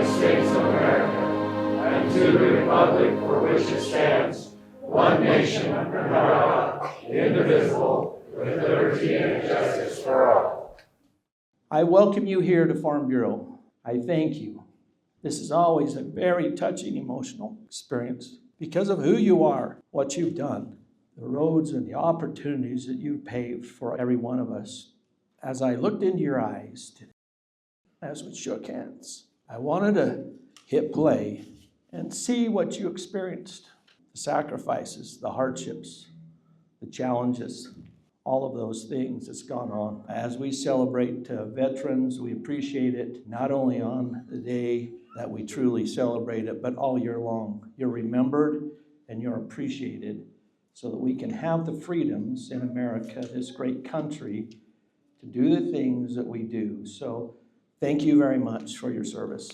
States of America, and to the republic for which it stands, one nation under God, indivisible, with liberty and justice for all. I welcome you here to Farm Bureau. I thank you. This is always a very touching, emotional experience because of who you are, what you've done, the roads and the opportunities that you've paved for every one of us. As I looked into your eyes today, as we shook hands, I wanted to hit play and see what you experienced, the sacrifices, the hardships, the challenges, all of those things that's gone on. As we celebrate veterans, we appreciate it not only on the day that we truly celebrate it, but all year long. You're remembered and you're appreciated so that we can have the freedoms in America, this great country, to do the things that we do. So thank you very much for your service.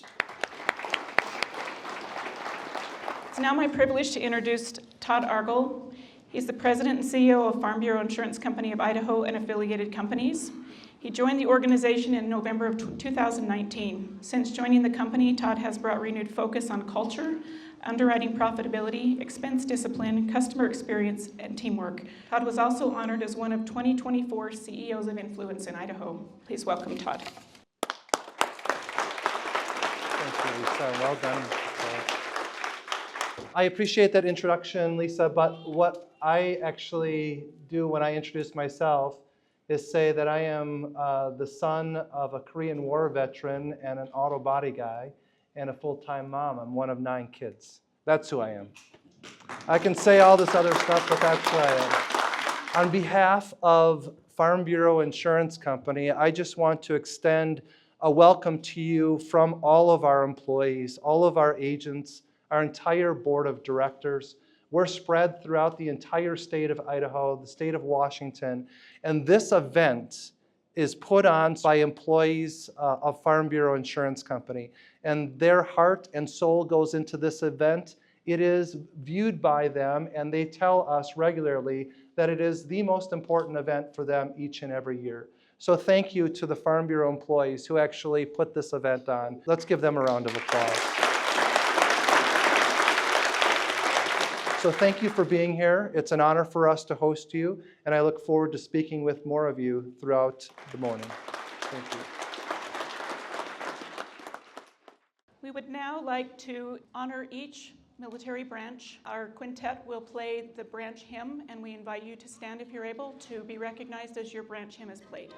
It's now my privilege to introduce Todd Argel. He's the president and CEO of Farm Bureau Insurance Company of Idaho and affiliated companies. He joined the organization in November of 2019. Since joining the company, Todd has brought renewed focus on culture, underwriting profitability, expense discipline, customer experience, and teamwork. Todd was also honored as one of 2024 CEOs of Influence in Idaho. Please welcome Todd. Thank you, Lisa. Well done. I appreciate that introduction, Lisa, but what I actually do when I introduce myself is say that I am the son of a Korean War veteran and an auto body guy and a full-time mom. I'm one of 9 kids. That's who I am. I can say all this other stuff, but that's who I am. On behalf of Farm Bureau Insurance Company, I just want to extend a welcome to you from all of our employees, all of our agents, our entire board of directors. We're spread throughout the entire state of Idaho, the state of Washington, and this event is put on by employees of Farm Bureau Insurance Company, and their heart and soul goes into this event. It is viewed by them, and they tell us regularly that it is the most important event for them each and every year. So thank you to the Farm Bureau employees who actually put this event on. Let's give them a round of applause. So thank you for being here. It's an honor for us to host you, and I look forward to speaking with more of you throughout the morning. Thank you. We would now like to honor each military branch. Our quintet will play the branch hymn, and we invite you to stand if you're able to be recognized as your branch hymn is played.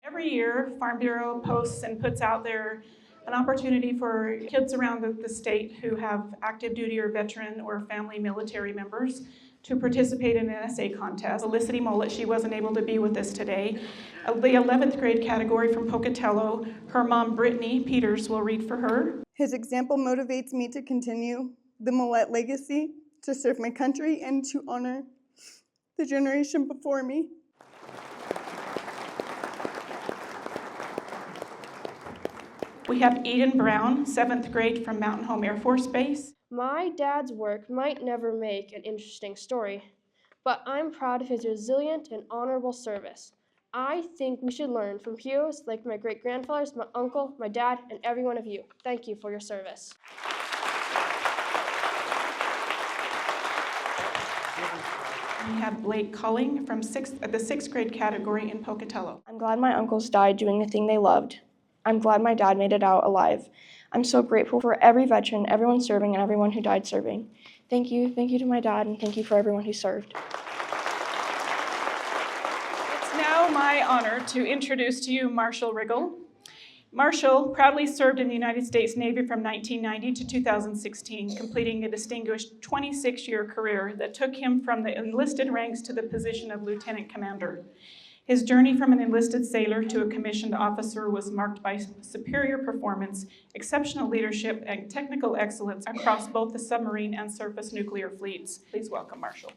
Every year, Farm Bureau posts and puts out there an opportunity for kids around the state who have active duty or veteran or family military members to participate in an essay contest. Felicity Mollett, she wasn't able to be with us today. The 11th grade category from Pocatello, her mom, Brittany Peters, will read for her. His example motivates me to continue the Mollett legacy, to serve my country, and to honor the generation before me. We have Eden Brown, 7th grade from Mountain Home Air Force Base. My dad's work might never make an interesting story, but I'm proud of his resilient and honorable service. I think we should learn from heroes like my great-grandfathers, my uncle, my dad, and every one of you. Thank you for your service. We have Blake Culling from the 6th grade category in Pocatello. I'm glad my uncles died doing the thing they loved. I'm glad my dad made it out alive. I'm so grateful for every veteran, everyone serving, and everyone who died serving. Thank you to my dad, and thank you for everyone who served. It's now my honor to introduce to you Marshall Riggle. Marshall proudly served in the United States Navy from 1990 to 2016, completing a distinguished 26-year career that took him from the enlisted ranks to the position of lieutenant commander. His journey from an enlisted sailor to a commissioned officer was marked by superior performance, exceptional leadership, and technical excellence across both the submarine and surface nuclear fleets. Please welcome Marshall.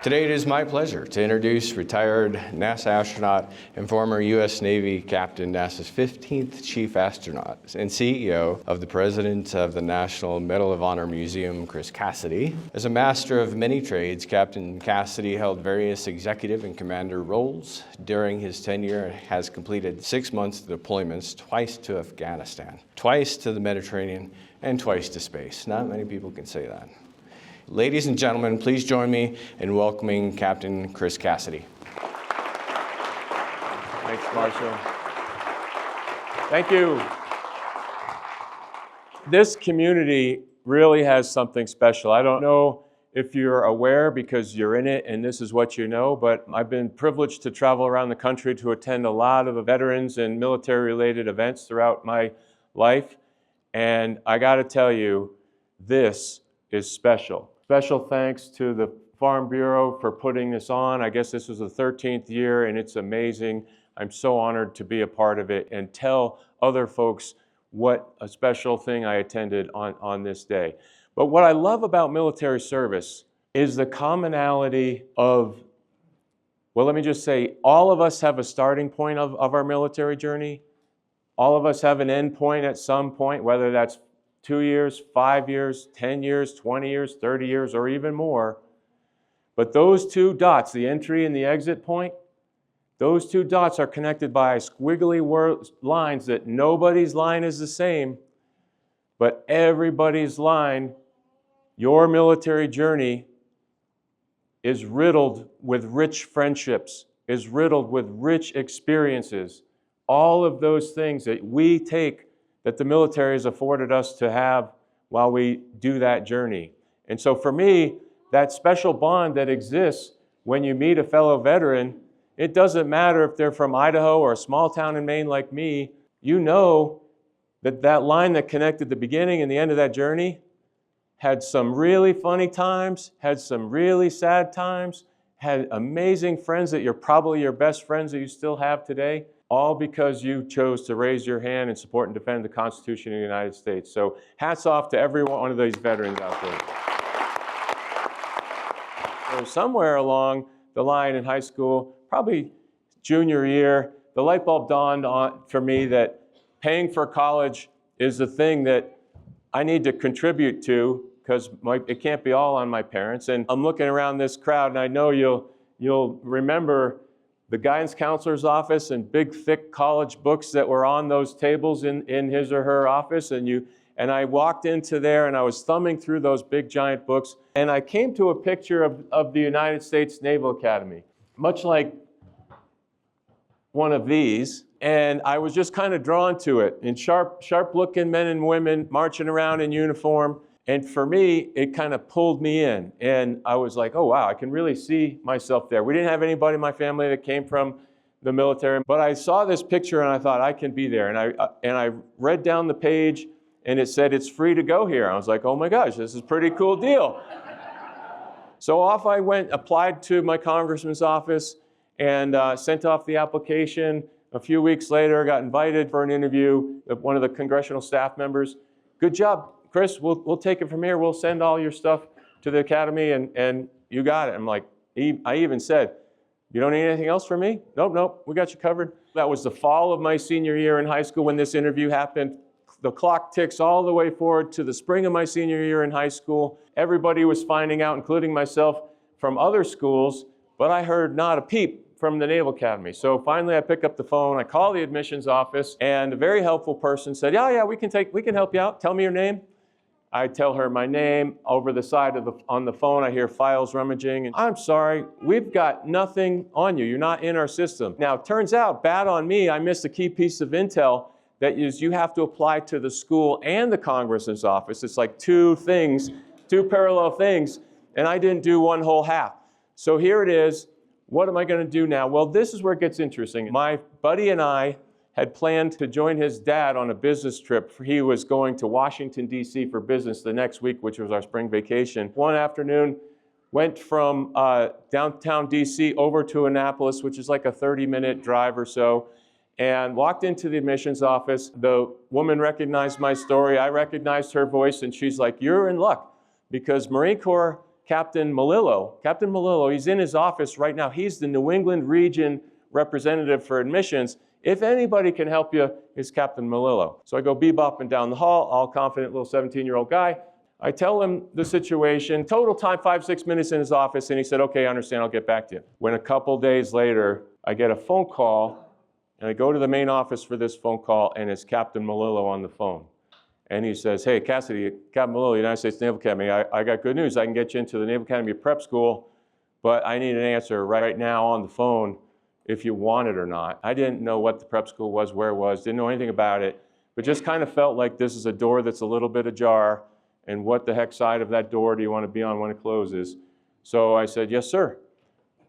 Today it is my pleasure to introduce retired NASA astronaut and former U.S. Navy Captain, NASA's 15th Chief Astronaut and CEO of the President of the National Medal of Honor Museum, Chris Cassidy. As a master of many trades, Captain Cassidy held various executive and commander roles. During his tenure, has completed 6 months of deployments, twice to Afghanistan, twice to the Mediterranean, and twice to space. Not many people can say that. Ladies and gentlemen, please join me in welcoming Captain Chris Cassidy. Thanks, Marshall. Thank you. This community really has something special. I don't know if you're aware because you're in it and this is what you know, but I've been privileged to travel around the country to attend a lot of the veterans and military-related events throughout my life. And I got to tell you, this is special. Special thanks to the Farm Bureau for putting this on. I guess this was the 13th year and it's amazing. I'm so honored to be a part of it and tell other folks what a special thing I attended on this day. But what I love about military service is the commonality of, well, let me just say, all of us have a starting point of our military journey. All of us have an end point at some point, whether that's 2 years, 5 years, 10 years, 20 years, 30 years, or even more. But those two dots, the entry and the exit point, those two dots are connected by squiggly lines that nobody's line is the same, but everybody's line, your military journey, is riddled with rich friendships, is riddled with rich experiences. All of those things that we take, that the military has afforded us to have while we do that journey. And so for me, that special bond that exists when you meet a fellow veteran, it doesn't matter if they're from Idaho or a small town in Maine like me, you know that that line that connected the beginning and the end of that journey had some really funny times, had some really sad times, had amazing friends that you're probably your best friends that you still have today. all because you chose to raise your hand and support and defend the Constitution of the United States. So hats off to every one of these veterans out there. So somewhere along the line in high school, probably junior year, the light bulb dawned on for me that paying for college is the thing that I need to contribute to, because it can't be all on my parents. And I'm looking around this crowd, and I know you'll remember the guidance counselor's office and big, thick college books that were on those tables in his or her office. And I walked into there, and I was thumbing through those big, giant books, and I came to a picture of the United States Naval Academy, much like one of these. And I was just kind of drawn to it, and sharp-looking men and women marching around in uniform. And for me, it kind of pulled me in. And I was like, oh, wow, I can really see myself there. We didn't have anybody in my family that came from the military, but I saw this picture and I thought, I can be there. And I read down the page, and it said, it's free to go here. I was like, oh my gosh, this is a pretty cool deal. So off I went, applied to my congressman's office, and sent off the application. A few weeks later, got invited for an interview with one of the congressional staff members. Good job, Chris, we'll take it from here. We'll send all your stuff to the academy, and you got it. I'm like, I even said, you don't need anything else from me? Nope, we got you covered. That was the fall of my senior year in high school when this interview happened. The clock ticks all the way forward to the spring of my senior year in high school. Everybody was finding out, including myself, from other schools, but I heard not a peep from the Naval Academy. So finally I pick up the phone, I call the admissions office, and a very helpful person said, yeah, we can help you out. Tell me your name. I tell her my name. Over the side on the phone, I hear files rummaging. And I'm sorry, we've got nothing on you. You're not in our system. Now, it turns out, bad on me, I missed a key piece of intel. That is, you have to apply to the school and the congressman's office. It's like two parallel things, and I didn't do one whole half. So here it is. What am I going to do now? Well, this is where it gets interesting. My buddy and I had planned to join his dad on a business trip. He was going to Washington, D.C. for business the next week, which was our spring vacation. One afternoon, went from downtown D.C. over to Annapolis, which is like a 30-minute drive or so, and walked into the admissions office. The woman recognized my story. I recognized her voice, and she's like, you're in luck, because Marine Corps Captain Malillo, he's in his office right now. He's the New England region representative for admissions. If anybody can help you, it's Captain Malillo. So I go bebopping down the hall, all confident little 17-year-old guy. I tell him the situation, total time 5-6 minutes in his office, and he said, okay, I understand, I'll get back to you. When a couple days later, I get a phone call, and I go to the main office for this phone call, and it's Captain Malillo on the phone. And he says, hey, Cassidy, Captain Malillo, United States Naval Academy, I got good news. I can get you into the Naval Academy prep school, but I need an answer right now on the phone if you want it or not. I didn't know what the prep school was, where it was, didn't know anything about it, but just kind of felt like this is a door that's a little bit ajar, and what the heck side of that door do you want to be on when it closes? So I said, yes, sir.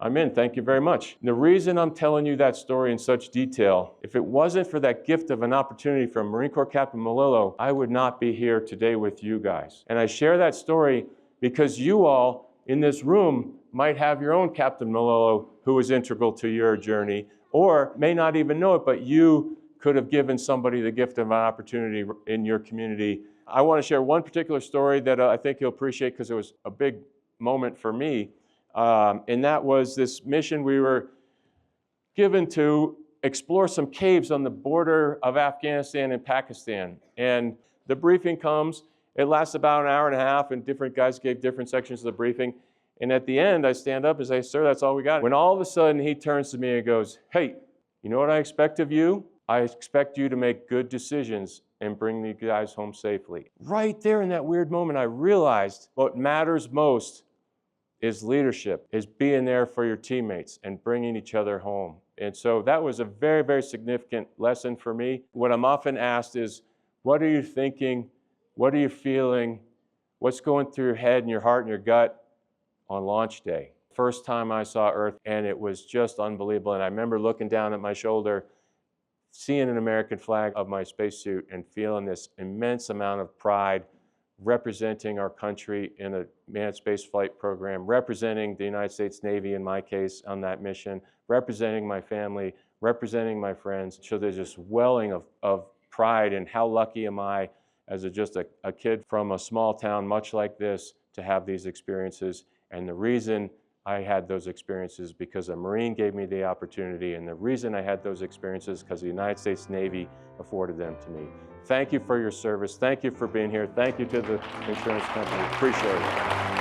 I'm in, thank you very much. And the reason I'm telling you that story in such detail, if it wasn't for that gift of an opportunity from Marine Corps Captain Malillo, I would not be here today with you guys. And I share that story because you all in this room might have your own Captain Malillo who was integral to your journey, or may not even know it, but you could have given somebody the gift of an opportunity in your community. I want to share one particular story that I think you'll appreciate because it was a big moment for me. And that was this mission we were given to explore some caves on the border of Afghanistan and Pakistan. And the briefing comes, it lasts about an hour and a half, and different guys gave different sections of the briefing. And at the end, I stand up and say, sir, that's all we got. When all of a sudden he turns to me and goes, hey, you know what I expect of you? I expect you to make good decisions and bring the guys home safely. Right there in that weird moment, I realized what matters most is leadership, is being there for your teammates and bringing each other home. And so that was a very, very significant lesson for me. What I'm often asked is, what are you thinking? What are you feeling? What's going through your head and your heart and your gut on launch day? First time I saw Earth, and it was just unbelievable. And I remember looking down at my shoulder, seeing an American flag of my spacesuit and feeling this immense amount of pride, representing our country in a manned space flight program, representing the United States Navy in my case on that mission, representing my family, representing my friends. So there's this welling of pride, and how lucky am I as just a kid from a small town much like this to have these experiences. And the reason I had those experiences because a Marine gave me the opportunity, and the reason I had those experiences because the United States Navy afforded them to me. Thank you for your service. Thank you for being here. Thank you to the insurance company. Appreciate it.